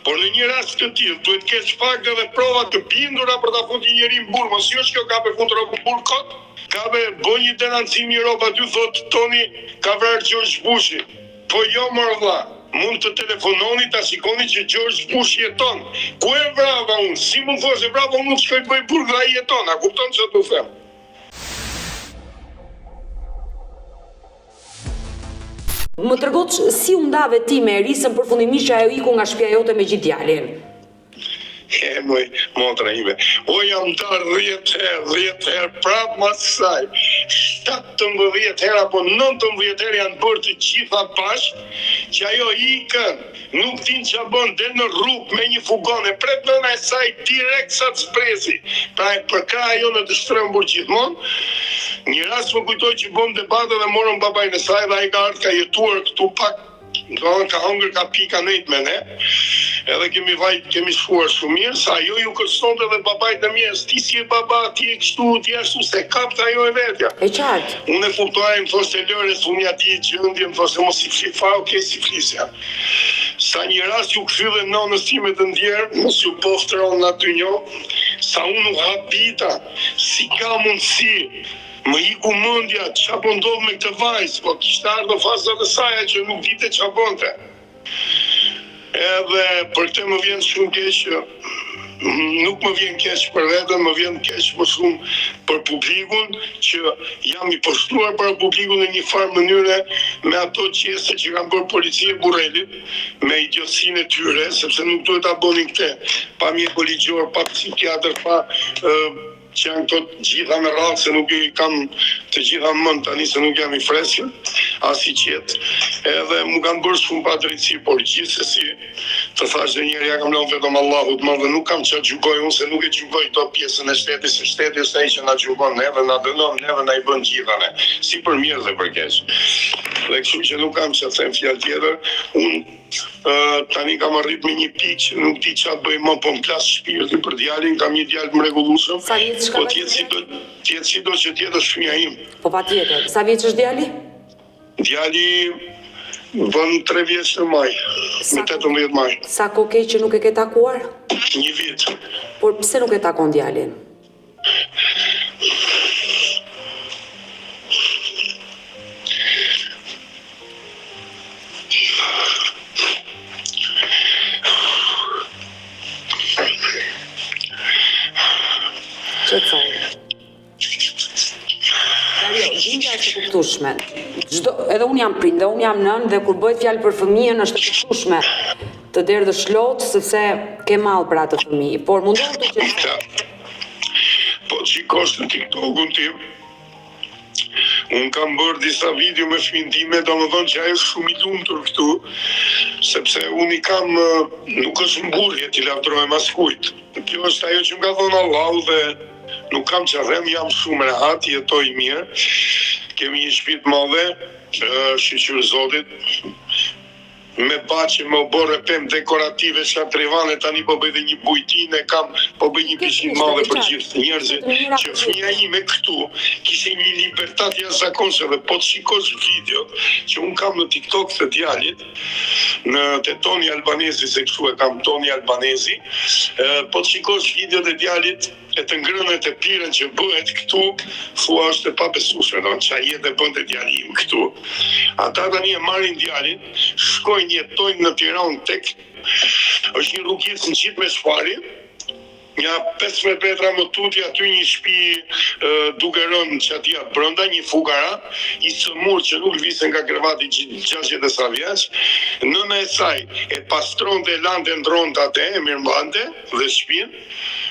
Por në një rast të tillë duhet të kesh fakte dhe prova të bindura për ta futur njërin në burg, mos jo kjo ka për fund rrobën burg kot. Ka bë një denancim një rob aty thot Toni ka vrarë George Bushi. Po jo mor vlla, mund të telefononi ta shikoni që George Bush jeton. Ku e vrava unë? Si mund thosh e vrava unë shkoj bëj burg dhe ai jeton, a kupton çfarë do të them? Më tregot si u ndave ti me Erisën përfundimisht që ajo iku nga shtëpia jote me gjithë djalin. Moj, motra ime, o jam darë 10 herë prapë mas kësaj, 17 herë apo 19 herë janë bërë të gjitha bashkë, që ajo ikën, nuk din që bën, del në rrugë me një fugon, e pret nëna e saj direkt sa të sprezi, pra e përka ajo në të shtrembur gjithmonë. Një rast më kujtoj që bëm debate dhe morëm babajnë e saj dhe ai ka ardhur ka jetuar këtu pak, ka hëngër ka pika nejt me ne, edhe kemi shkuar shumë mirë, sa ajo ju kërconte dhe babajt e mjes, ti si e baba, ti e kështu, ti ashtu, se kapta ajo e vetja. E qartë. Unë e kuptoja, më thoshte Lores, unë ja di gjendje, më thoshte mos i fli fare, okay, si flisja. Sa një rast ju kthy dhe nënës time të ndjerë, mos ju poftron aty njo, sa unë u habita, si ka mundësi, më iku mendja, ç'a po ndodh me këtë vajzë, po kishte ardhur faza e saj që nuk dinte ç'a bonte. Edhe për këtë më vjen shumë keq, nuk më vjen keq për veten, më vjen keq më shumë për publikun që jam i poshtruar për publikun në një farë mënyre me ato qese që kanë bërë policia e Burrelit, me idiotësinë e tyre, sepse nuk duhet ta bënin këtë, pa mjeku ligjor, pa psikiatër, pa që janë këto gjitha me radhë, se nuk i kam të gjitha mend tani, se nuk jam i freskët, as i qetë, edhe mu kanë bërë shumë pa drejtësi, por gjithsesi të thash dhe njerë, ja kam lënë vetëm Allahut më dhe nuk kam që gjykoj unë, se nuk e gjykoj këto pjesën e shtetit, se shteti është ai që na gjykon neve, na dënon neve, na i bën gjithane, si për mirë dhe për keq. Dhe kështu që nuk kam që them fjalë tjetër, unë tani kam arrit me një pikë që nuk di ç'a bëj më, po më plas shpirti për djalin, kam një djalë mrekullueshëm. Po tjetë si do që tjetë është fëmia im. Po patjetër. Sa vjeç është djali? Djali vën 3 vjeç në maj, me 18 maj. Sa kohë ke që nuk e ke takuar? Një vit. Por pse nuk e takon djalin? Gjendja është e kuptueshme. Edhe unë jam prind, dhe unë jam nën, dhe kur bëhet fjalë për fëmijën është e kuptueshme të derdhësh lot sepse ke mall për atë fëmijë, por mundohu të qesh. Po shikosh në TikTokun tim, unë kam bërë disa video me fëmijën time, domethënë që ajo është shumë i lumtur këtu, sepse unë i kam, nuk është mburje t'i lavdërojmë askujt. Kjo është ajo që më ka thënë Allahu dhe nuk kam që them, jam shumë rehat, jetoj mirë, kemi një shtëpi të madhe, shqyqyr Zotit, me bache, me oborë pemë dekorative, shatrivane, tani po bëj dhe një bujtine, po bëj një pishinë madhe për gjithë njerëzit, që fëmia ime këtu kishte një libertat jashtëzakonshme, dhe po të shikosh videot që unë kam në TikTok të djalit, te Toni Albanezi, se kështu e kam Toni Albanezi, po të shikosh videot e djalit, e të ngrënë e të piren që bëhet këtu, thua është e pabesueshme, do ç'a jetë bënte djali im këtu. Ata tani e marrin djalin, shkojnë jetojnë në Tiranë tek, është një rrugicë në qitë me shpari, një 15 metra më tuti aty një shtëpi duke rënë që aty brenda, një fugara, i sëmur që nuk lvisen nga krevati 60 e sa vjeç, nëna e saj e pastronte, e lante, ndronte atë, e mirëmbante dhe shtëpinë,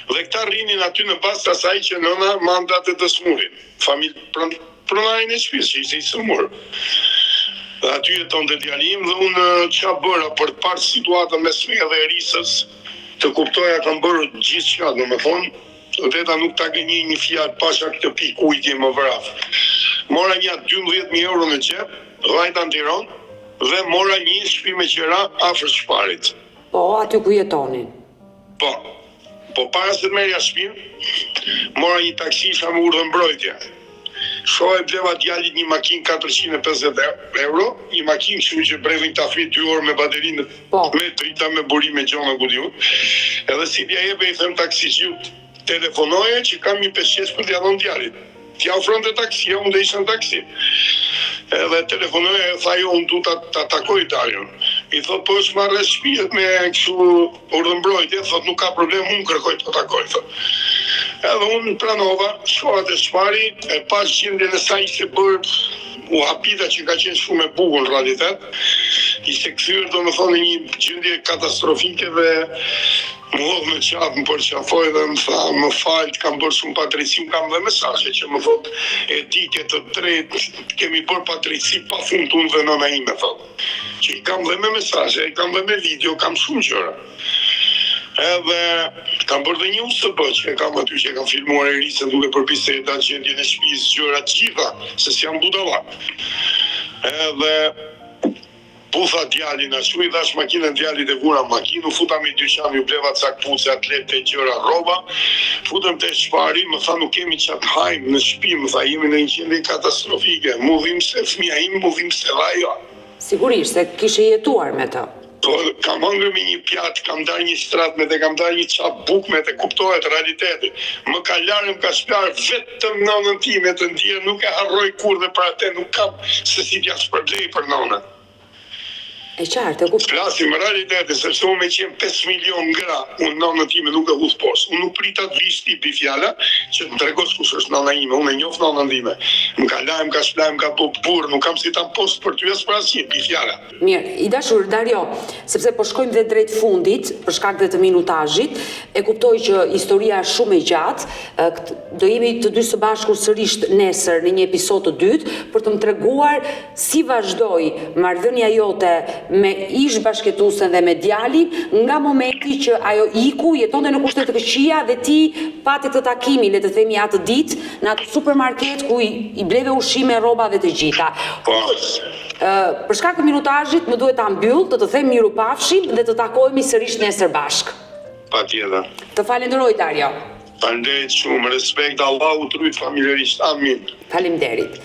dhe këta rrinin aty në bazë të asaj që nëna mande atë të smurin. Pronarin e shtëpisë që ishte i sëmur. Dhe aty jetonte djali im dhe unë ç'a bëra për të parë situatën mes meje dhe Erisës, të kuptoja kam bërë gjithçka, domethënë, veta nuk ta gënjej një fjalë pasha këtë pikë ujtje më vrap. Mora një 12.000 euro në xhep, vajta në Tiranë dhe mora një shtëpi me qira afër Shparit. Po, aty ku jetonin. Po para se të merja shtëpinë, mora një taksi, isha me urdhër mbrojtje. Shoh e bleva djalit një makinë 450 euro, një makinë kështu që brevin ta fri 2 orë me baterinë, me drita, me burim, me gjona ku diun. Edhe si t'ja jep i them taksiqiut, telefonoje që kam një 500 për t'ja dhënë djalit. T'ja ofronte taksia, unë dhe isha në taksi. Edhe telefonoje e tha jo, unë du ta takoj Darion. I thot, po është marrë shtëpijet me kështu urdhërmbrojtje, thot nuk ka problem, unë kërkoj të takoj, thot. Edhe unë pranova, shkova te Shpari, e pas gjendjen e saj ishte bërë u hapita që ka qenë shumë e bukur në realitet. Ishte kthyer domethënë në një gjendje katastrofike dhe më hodh me qafë, më përqafoj dhe më tha, më fal, kam bërë shumë padrejtësi, kam dhe mesazhe që më thot, e di ke të drejtë, kemi bërë padrejtësi pafund unë dhe nëna ime, thot. Që i kam dhe me mesazhe, i kam dhe me video, kam shumë gjëra. Edhe kam bërë dhe një USB që e kam aty, që e kam filmuar Erisën duke përpiseta gjendjen e shtëpisë, gjëra gjitha, se si jam budalla. Edhe putha djalin ashtu, i dhash makinën djalit e vura makinë, u futa me dyqan, ju bleva ca kpuce, atlete, gjëra, rroba. Futëm te Shpari, më tha nuk kemi çat hajm në shtëpi, më tha jemi në një gjendje katastrofike. Mu vim se fëmia im, mu vim se ajo. Sigurisht se kishe jetuar me të. Po, kam hëngrë me një pjatë, kam darë një strat me të, kam darë një qap buk me të, kuptohet realiteti. Më ka larë, më ka shpjarë vetëm nonën time të ndjerë, nuk e harroj kur dhe për atë, nuk kam se si t'ja shpërblej për nonën. E qartë, e kuptoj. Flasim realiteti, sepse unë me qenë 5 milion gra, unë nonën time nuk e hudh poshtë. Unë nuk prita të vish ti bi fjala, që të tregos kush është nona ime, unë e njoh nonën time. Më ka lajm, ka shplajm, ka po burr, nuk kam si ta post për ty as për asnjë bi fjala. Mirë, i dashur Dario, sepse po shkojmë dhe drejt fundit, për shkak dhe të minutazhit, e kuptoj që historia është shumë e gjatë, do jemi të dy së bashku sërish nesër në një episod të dytë për të më treguar si vazhdoi marrëdhënia jote me ish bashkëtuesen dhe me djalin nga momenti që ajo iku, jetonte në kushte të këqija dhe ti pati të takimin, le të themi atë ditë, në atë supermarket ku i bleve ushqime, rroba dhe të gjitha. Po. Për shkak të minutazhit më duhet ta mbyll, të them mirupafshim dhe të takohemi sërish nesër bashk. Patjetër. Të falenderoj Dario. Faleminderit shumë, respekt, Allahu trujt familjarisht. Amin. Faleminderit.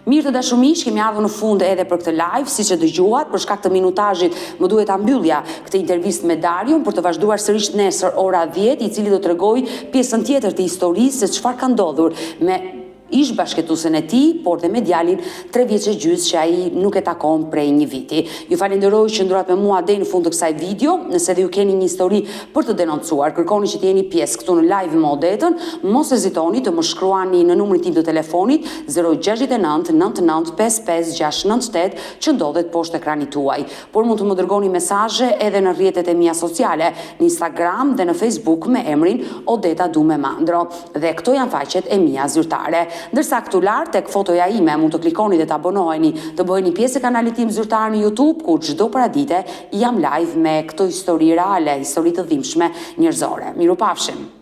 Mirë të dashumish, kemi ardhur në fund edhe për këtë live, siç e dëgjuat, për shkak të minutazhit më duhet ta mbyllja këtë intervistë me Darion për të vazhduar sërish nesër ora 10, i cili do t'rregojë pjesën tjetër të historisë se çfarë ka ndodhur me ish bashkëtuesen e tij, por dhe me djalin 3 vjeç e gjys që ai nuk e takon prej një viti. Ju falenderoj që ndroat me mua deri në fund të kësaj video. Nëse dhe ju keni një histori për të denoncuar, kërkoni që të jeni pjesë këtu në live modetën, mos hezitoni të më shkruani në numrin tim të telefonit 069 99 55 698 që ndodhet poshtë ekranit tuaj. Por mund të më dërgoni mesazhe edhe në rrjetet e mia sociale, në Instagram dhe në Facebook me emrin Odeta Dume Mandro. Dhe këto janë faqet e mia zyrtare. Ndërsa këtu lart tek fotoja ime mund të klikoni dhe të abonoheni, të bëheni pjesë e kanalit tim zyrtar në YouTube, ku çdo paradite jam live me këto histori reale, histori të dhimbshme njerëzore. Mirupafshim.